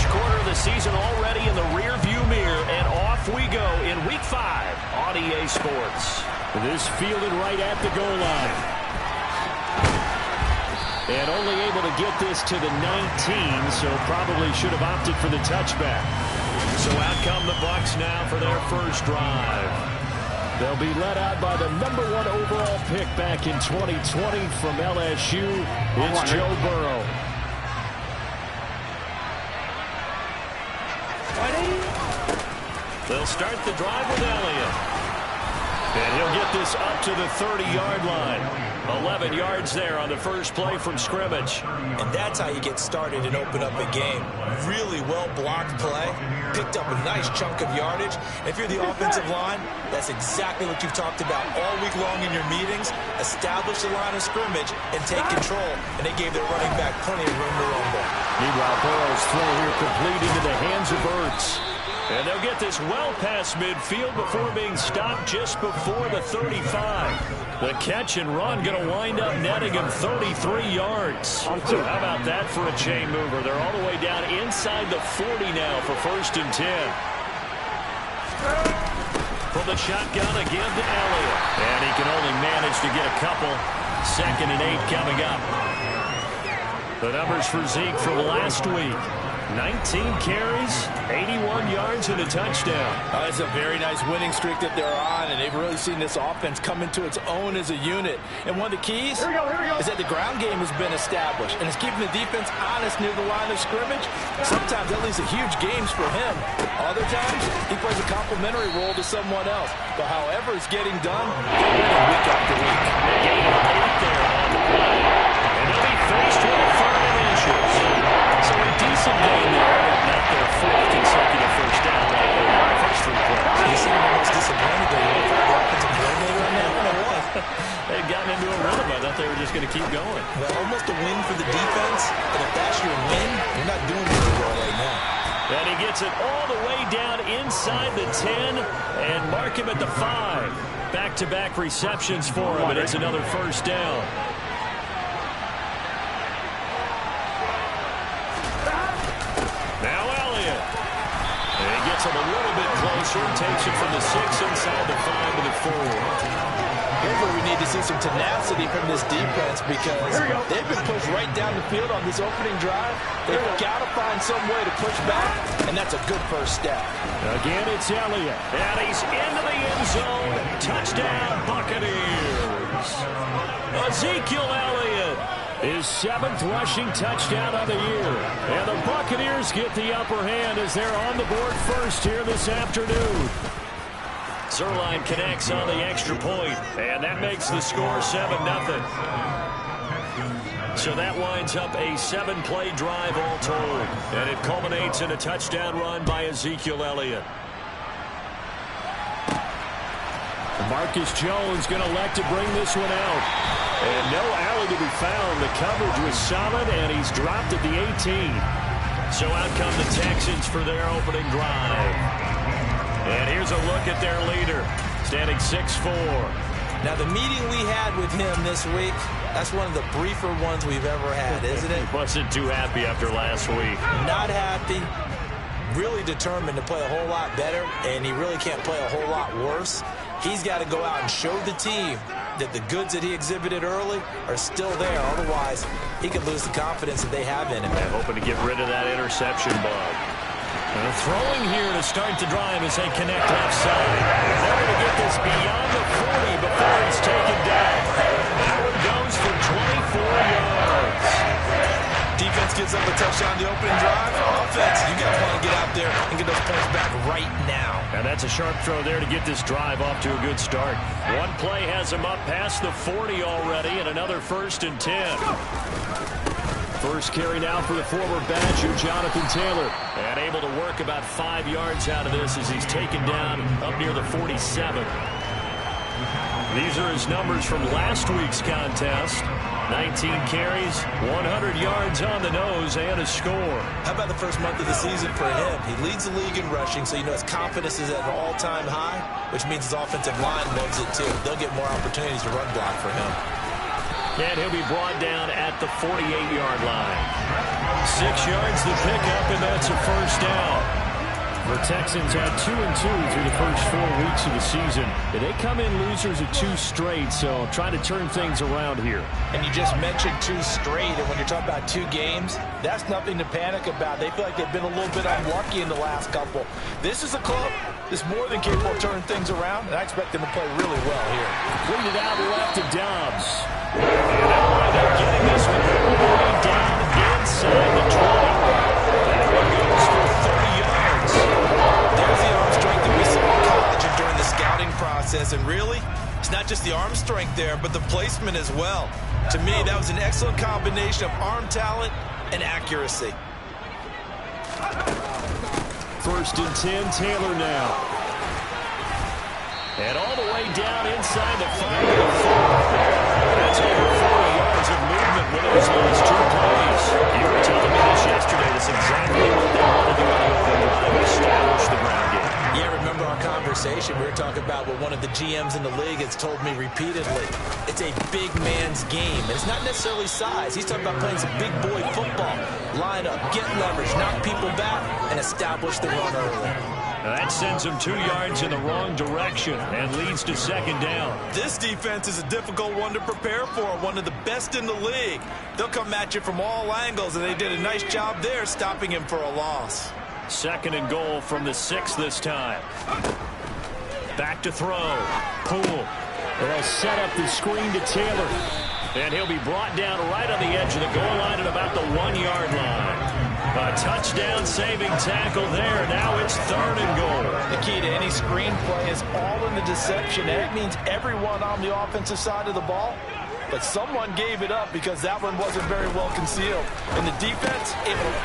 First quarter of the season already in the rearview mirror, and off we go in Week 5 on EA Sports. This fielded right at the goal line. And only able to get this to the 19, so probably should have opted for the touchback. So out come the Bucs now for their first drive. They'll be led out by the #1 overall pick back in 2020 from LSU. It's Joe Burrow. They'll start the drive with Elliott. And he'll get this up to the 30-yard line. 11 yards there on the first play from scrimmage. And that's how you get started and open up a game. Really well-blocked play. Picked up a nice chunk of yardage. If you're the offensive line, that's exactly what you've talked about all week long in your meetings. Establish the line of scrimmage and take control. And they gave their running back plenty of room to rumble. Meanwhile, Burrow's throw here complete into the hands of Ertz. And they'll get this well past midfield before being stopped just before the 35. The catch and run going to wind up netting him 33 yards. So how about that for a chain mover? They're all the way down inside the 40 now for 1st and 10. From the shotgun again to Elliott. And he can only manage to get a couple. 2nd and 8 coming up. The numbers for Zeke from last week. 19 carries, 81 yards, and a touchdown. It's a very nice winning streak that they're on, and they've really seen this offense come into its own as a unit. And one of the keys is that the ground game has been established, and it's keeping the defense honest near the line of scrimmage. Sometimes that leads to huge games for him. Other times, he plays a complementary role to someone else. But however it's getting done, they're winning week after week. Gain of 8 there on the play. And they'll be faced with a 3rd and inches. So a decent gain there, but not their 4th consecutive first down like they were the first 3 plays. You seem almost disappointed that you were the offensive coordinator on that one, or what? They'd gotten into a rhythm. I thought they were just going to keep going. Well, almost a win for the defense, and if that's your win, you're not doing very well right now. And he gets it all the way down inside the 10 and mark him at the 5. Back-to-back receptions for him, and it's another first down. Now Elliott. And he gets him a little bit closer, takes it from the 6 inside the 5 to the 4. Here's where we need to see some tenacity from this defense, because they've been pushed right down the field on this opening drive. They've got to find some way to push back, and that's a good first step. Again, it's Elliott. And he's into the end zone. Touchdown, Buccaneers. Ezekiel Elliott. His 7th rushing touchdown of the year. And the Buccaneers get the upper hand as they're on the board first here this afternoon. Zuerlein connects on the extra point, and that makes the score 7-0. So that winds up a 7-play drive all told, and it culminates in a touchdown run by Ezekiel Elliott. Marcus Jones going to elect to bring this one out. And no alley to be found. The coverage was solid, and he's dropped at the 18. So out come the Texans for their opening drive. And here's a look at their leader, standing 6'4". Now, the meeting we had with him this week, that's one of the briefer ones we've ever had, isn't it? He wasn't too happy after last week. Not happy. Really determined to play a whole lot better, and he really can't play a whole lot worse. He's got to go out and show the team that the goods that he exhibited early are still there. Otherwise, he could lose the confidence that they have in him. And hoping to get rid of that interception bug. Throwing here to start the drive as they connect left side. They're going to get this beyond the 40 before it's taken down. Howard goes for 24 yards. Defense gives up a touchdown the opening drive. Offense, you got to want to get out there and get those points back right now. And that's a sharp throw there to get this drive off to a good start. One play has him up past the 40 already, and another 1st and 10. First carry now for the former Badger, Jonathan Taylor. And able to work about 5 yards out of this as he's taken down up near the 47. These are his numbers from last week's contest. 19 carries, 100 yards on the nose, and a score. How about the first month of the season for him? He leads the league in rushing, so you know his confidence is at an all-time high, which means his offensive line loves it too. They'll get more opportunities to run block for him. And he'll be brought down at the 48-yard line. 6 yards the pickup, and that's a first down. The Texans had 2-2 through the first 4 weeks of the season. And they come in losers of 2 straight, so try to turn things around here. And you just mentioned 2 straight, and when you're talking about 2 games, that's nothing to panic about. They feel like they've been a little bit unlucky in the last couple. This is a club that's more than capable of turning things around, and I expect them to play really well here. Completed out left to Dobbs. And they'll wind up getting this one all the way down inside the 20. That one goes for 30 yards. There's the arm strength that we saw in college and during the scouting process. And really, it's not just the arm strength there, but the placement as well. To me, that was an excellent combination of arm talent and accuracy. First and 10, Taylor now. And all the way down inside the 5 to the 4. That's over 40 yards of movement with those last 2 plays. You were telling me this yesterday. That's exactly what they want to do on the open drive, establish the ground game. Yeah, remember our conversation? We were talking about what one of the GMs in the league has told me repeatedly. It's a big man's game. And it's not necessarily size. He's talking about playing some big boy football. Line up, get leverage, knock people back, and establish the run early. That sends him 2 yards in the wrong direction and leads to second down. This defense is a difficult one to prepare for, one of the best in the league. They'll come at you from all angles, and they did a nice job there stopping him for a loss. Second and goal from the 6 this time. Back to throw. Poole. They'll set up the screen to Taylor. And he'll be brought down right on the edge of the goal line at about the 1-yard line. A touchdown-saving tackle there. Now it's third and goal. The key to any screen play is all in the deception. That means everyone on the offensive side of the ball. But someone gave it up because that one wasn't very well concealed. And the defense able to...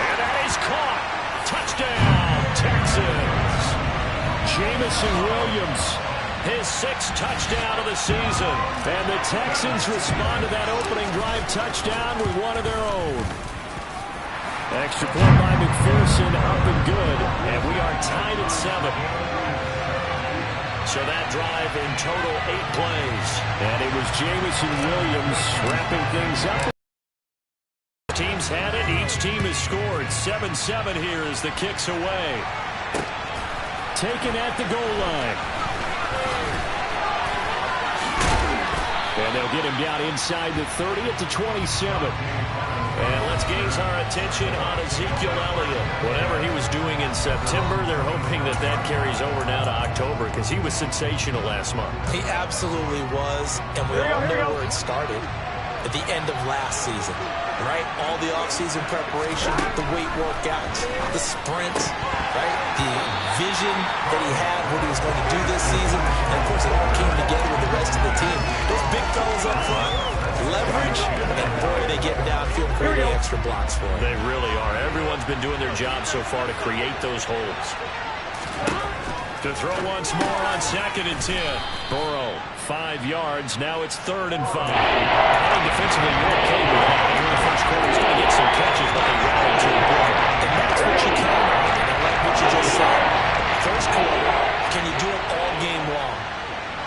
And that is caught. Touchdown, Texans. Jameson Williams, his 6th touchdown of the season. And the Texans respond to that opening drive touchdown with one of their own. Extra point by McPherson, up and good. And we are tied at 7. So that drive in total 8 plays. And it was Jameson Williams wrapping things up. Teams had it. Each team has scored. 7-7 here as the kick's away. Taken at the goal line. And they'll get him down inside the 30 at the 27. And let's gaze our attention on Ezekiel Elliott. Whatever he was doing in September, they're hoping that that carries over now to October because he was sensational last month. He absolutely was, and we all know where it started. At the end of last season, right? All the offseason preparation, the weight workouts, the sprints, right? The vision that he had, what he was going to do this season. And, of course, it all came together with the rest of the team. Those big fellas up front, leverage, and, boy, they get downfield creating extra blocks for him. They really are. Everyone's been doing their job so far to create those holes. To throw once more on 2nd and 10. Burrow, 5 yards. Now it's 3rd and 5. I think defensively you're okay with that. In the first quarter, he's going to get some catches, but they rallied to the ball. And that's what you count on. And I like what you just said. First quarter, can you do it all game long?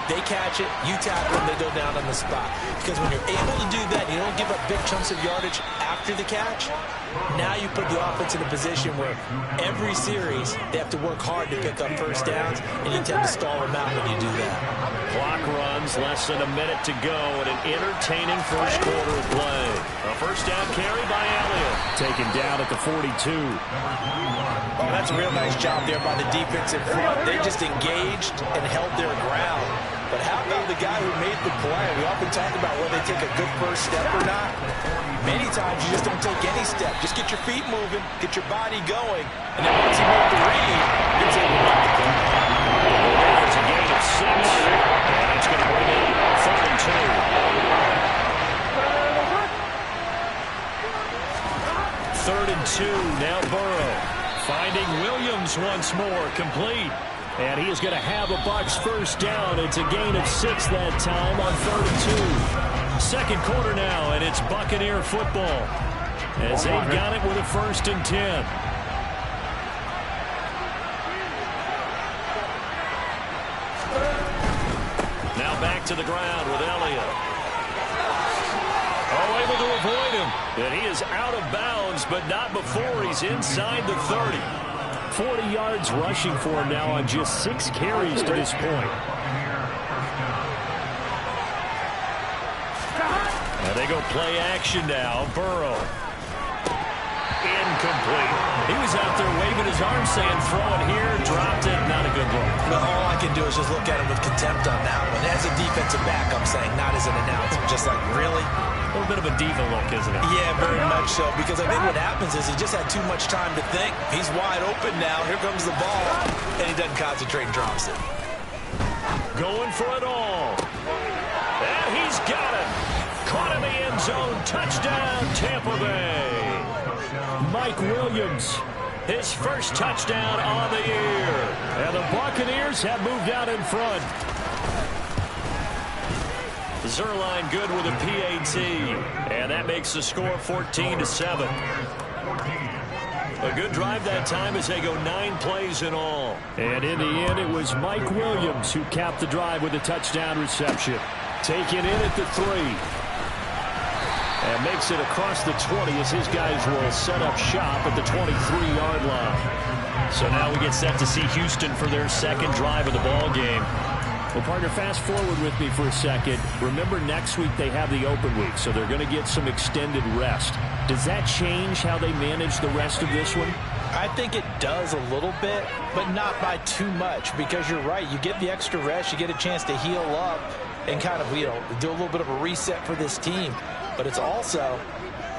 They catch it, you tackle them, they go down on the spot. Because when you're able to do that, you don't give up big chunks of yardage after the catch. Now you put the offense in a position where every series they have to work hard to pick up first downs, and you tend to stall them out when you do that. Clock runs, less than a minute to go, and an entertaining first quarter of play. A first down carry by Elliott. Taken down at the 42. Oh, that's a real nice job there by the defense in front. They just engaged and held their ground. But how about the guy who made the play? We often talk about whether they take a good first step or not. Many times you just don't take any step. Just get your feet moving, get your body going, and then once you make the read, you're able to make the play. There's a gain of 6, and it's going to bring it 3rd and 2. 3rd and 2, now Burrow. Finding Williams once more, complete. And he is going to have a Bucs first down. It's a gain of 6 that time on 3rd and 2. Second quarter now, and it's Buccaneer football as they've got it with a 1st and 10. Now back to the ground with Elliott. And he is out of bounds, but not before he's inside the 30. 40 yards rushing for him now on just 6 carries to this point. And they go play action now. Burrow. Incomplete. He was out there waving his arm saying throw it here, dropped it, not a good look. Well, all I can do is just look at him with contempt on that one. As a defensive back, I'm saying, not as an announcer. Just like, really? A little bit of a diva look, isn't it? Yeah, very much so, because I think what happens is he just had too much time to think. He's wide open now. Here comes the ball, and he doesn't concentrate and drops it. Going for it all. And he's got it. Caught in the end zone. Touchdown, Tampa Bay. Mike Williams, his first touchdown on the year. And the Buccaneers have moved out in front. Zuerlein good with a PAT. And that makes the score 14-7. A good drive that time as they go 9 plays in all. And in the end, it was Mike Williams who capped the drive with a touchdown reception. Taken in at the 3. And makes it across the 20 as his guys will set up shop at the 23-yard line. So now we get set to see Houston for their second drive of the ball game. Well, partner, fast forward with me for a second. Remember, next week they have the open week, so they're going to get some extended rest. Does that change how they manage the rest of this one? I think it does a little bit, but not by too much, because you're right. You get the extra rest, you get a chance to heal up and kind of, do a little bit of a reset for this team. But it's also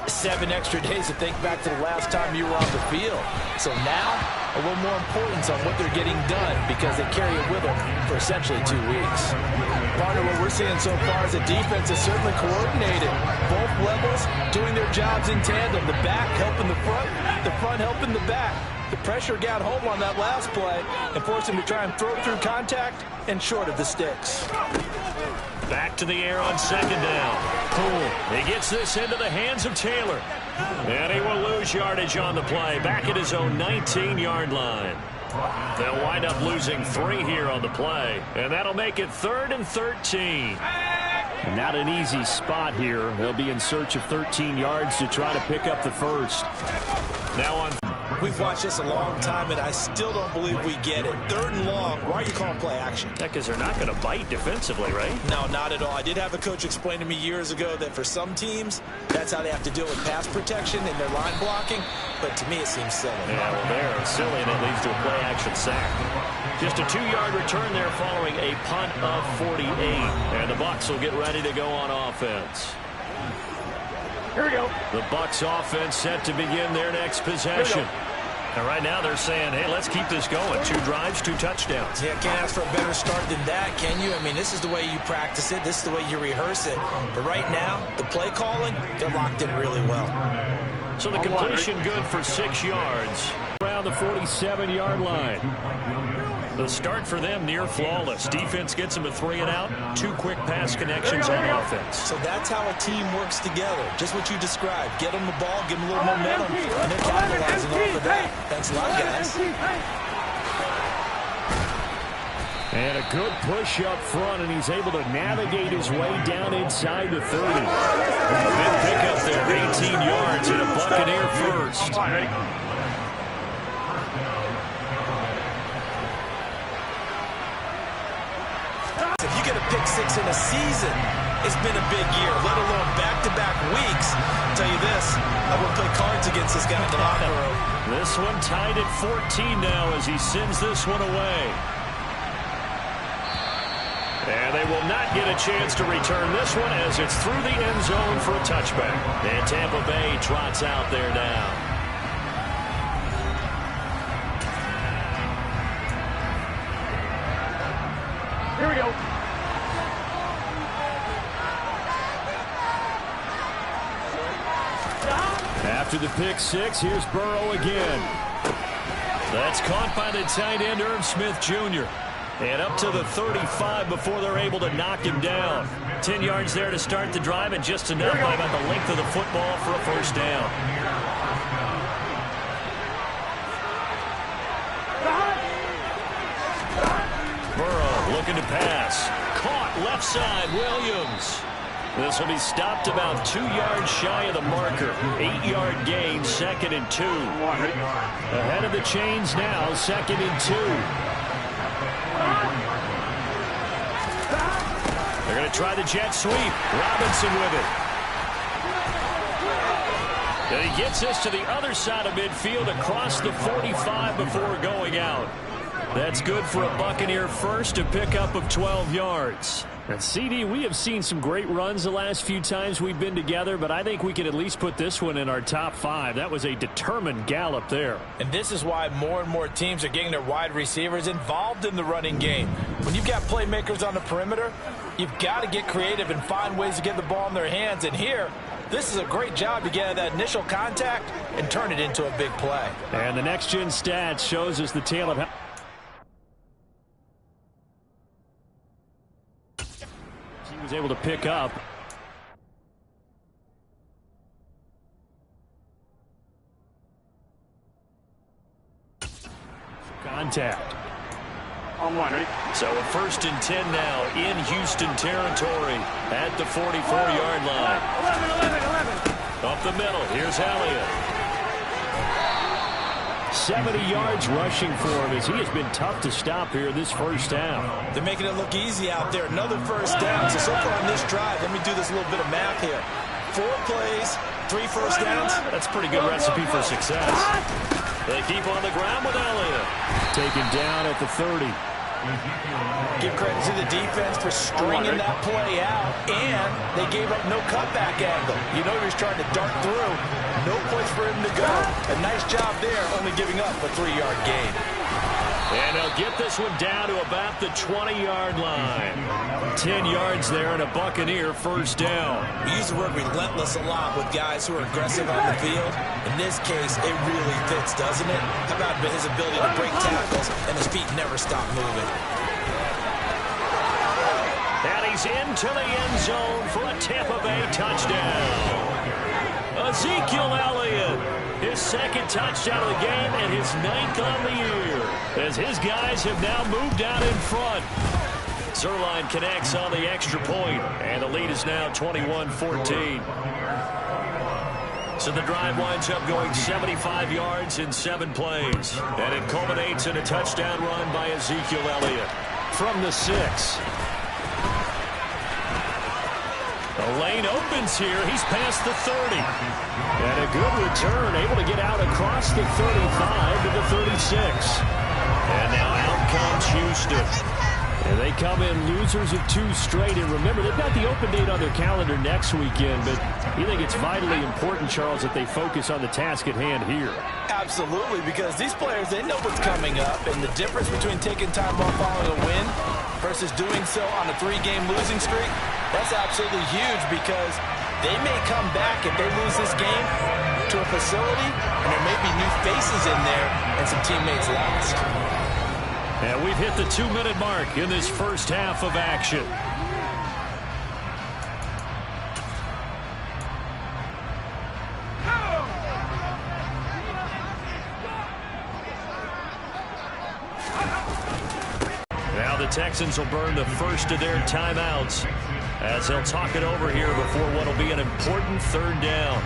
7 extra days to think back to the last time you were on the field. So now, a little more importance on what they're getting done because they carry it with them for essentially 2 weeks. Part of what we're seeing so far is the defense is certainly coordinated. Both levels doing their jobs in tandem. The back helping the front helping the back. The pressure got home on that last play and forced him to try and throw through contact and short of the sticks. Back to the air on second down. Cool. He gets this into the hands of Taylor. And he will lose yardage on the play. Back at his own 19-yard line. They'll wind up losing 3 here on the play. And that'll make it 3rd and 13. Not an easy spot here. They'll be in search of 13 yards to try to pick up the first. Now on. We've watched this a long time, and I still don't believe we get it. 3rd and long. Why are you calling play action? Yeah, because they're not going to bite defensively, right? No, not at all. I did have a coach explain to me years ago that for some teams, that's how they have to deal with pass protection and their line blocking. But to me, it seems silly. Yeah, well, they're silly, and it leads to a play action sack. Just a 2-yard return there following a punt of 48. And the Bucs will get ready to go on offense. Here we go. The Bucs offense set to begin their next possession. And right now they're saying, hey, let's keep this going. 2 drives, 2 touchdowns. Yeah, can't ask for a better start than that, can you? I mean, this is the way you practice it. This is the way you rehearse it. But right now, the play calling, they're locked in really well. So the completion good for 6 yards. Around the 47-yard line. The start for them near flawless. Defense gets them a 3 and out. 2 quick pass connections on offense. So that's how a team works together. Just what you described. Get them the ball, give them a little momentum, and they're capitalizing off of that. Thanks a lot, guys. And a good push up front, and he's able to navigate his way down inside the 30. A big pickup there, 18 yards and a Buccaneer first. If you get a pick 6 in a season, it's been a big year, let alone back-to-back weeks. I'll tell you this, I wouldn't play cards against this guy in the locker room. This one tied at 14 now as he sends this one away. And they will not get a chance to return this one as it's through the end zone for a touchback. And Tampa Bay trots out there now. Here we go. After the pick 6, here's Burrow again. That's caught by the tight end, Irv Smith Jr. And up to the 35 before they're able to knock him down. 10 yards there to start the drive, and just enough by about the length of the football for a first down. Burrow looking to pass. Caught left side, Williams. This will be stopped about 2 yards shy of the marker. 8-yard gain, 2nd and 2. Ahead of the chains now, 2nd and 2. They're going to try the jet sweep. Robinson with it. And he gets us to the other side of midfield across the 45 before going out. That's good for a Buccaneer first, a pickup of 12 yards. And CD, we have seen some great runs the last few times we've been together, but I think we can at least put this one in our top 5. That was a determined gallop there. And this is why more and more teams are getting their wide receivers involved in the running game. When you've got playmakers on the perimeter, you've got to get creative and find ways to get the ball in their hands. And here, this is a great job to get out of that initial contact and turn it into a big play. And the next-gen stats shows us the tale of how he was able to pick up. Contact. On one, ready? So a 1st and 10 now in Houston territory at the 44-yard line. 11. Up the middle, here's Elliott. 70 yards rushing for him as he has been tough to stop here this first half. They're making it look easy out there. Another first down. So far on this drive, let me do this little bit of math here. 4 plays, 3 first downs. That's a pretty good recipe for success. They keep on the ground with Elliott. Taken down at the 30. Give credit to the defense for stringing that play out, and they gave up no cutback angle. You know he was trying to dart through. No place for him to go. A nice job there, only giving up a 3-yard gain. And they'll get this one down to about the 20-yard line. 10 yards there and a Buccaneer first down. We use the word relentless a lot with guys who are aggressive on the field. In this case, it really fits, doesn't it? How about his ability to break tackles and his feet never stop moving? And he's into the end zone for a Tampa Bay touchdown. Ezekiel Elliott, his 2nd touchdown of the game and his 9th on the year, as his guys have now moved out in front. Zuerlein connects on the extra point, and the lead is now 21-14. So the drive winds up going 75 yards in 7 plays, and it culminates in a touchdown run by Ezekiel Elliott from the 6. The lane opens here. He's past the 30. And a good return, able to get out across the 35 to the 36. And now out comes Houston. And they come in losers of 2 straight. And remember, they've got the open date on their calendar next weekend. But you think it's vitally important, Charles, that they focus on the task at hand here. Absolutely, because these players, they know what's coming up. And the difference between taking time off following a win versus doing so on a 3-game losing streak, that's absolutely huge, because they may come back if they lose this game to a facility, and there may be new faces in there and some teammates lost. And we've hit the 2-minute mark in this first half of action. Now the Texans will burn the first of their timeouts as they'll talk it over here before what will be an important 3rd down.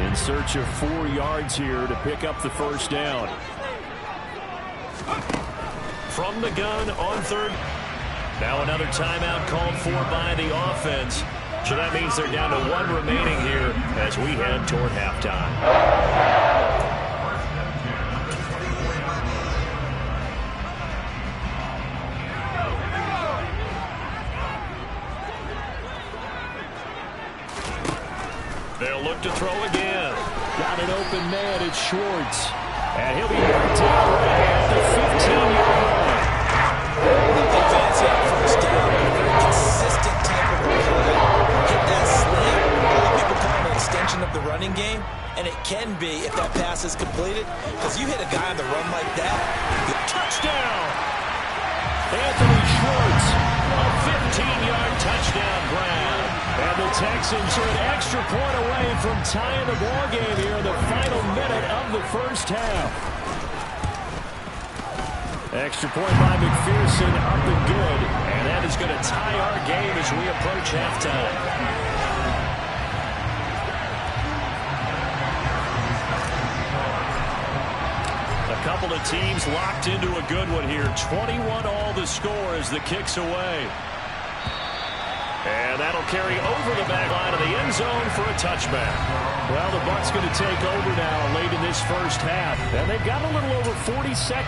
In search of 4 yards here to pick up the first down. From the gun on 3rd. Now another timeout called for by the offense. So that means they're down to 1 remaining here as we head toward halftime. They'll look to throw again. Got an open man, it's Schwartz. And he'll be knocked down right at the 15-yard line. They fancy that first down. A very consistent type of play. Hit that slant. A lot of people call it an extension of the running game, and it can be if that pass is completed, because you hit a guy on the run like that. Touchdown! Anthony Schwartz, a 15-yard touchdown grab. And the Texans are an extra point away from tying the ball game here in the final minute of the first half. Extra point by McPherson, up and good. And that is going to tie our game as we approach halftime. A couple of teams locked into a good one here. 21-all the score as the kick's away. And that'll carry over the back line of the end zone for a touchback. Well, the Bucs going to take over now late in this first half. And they've got a little over 40 seconds.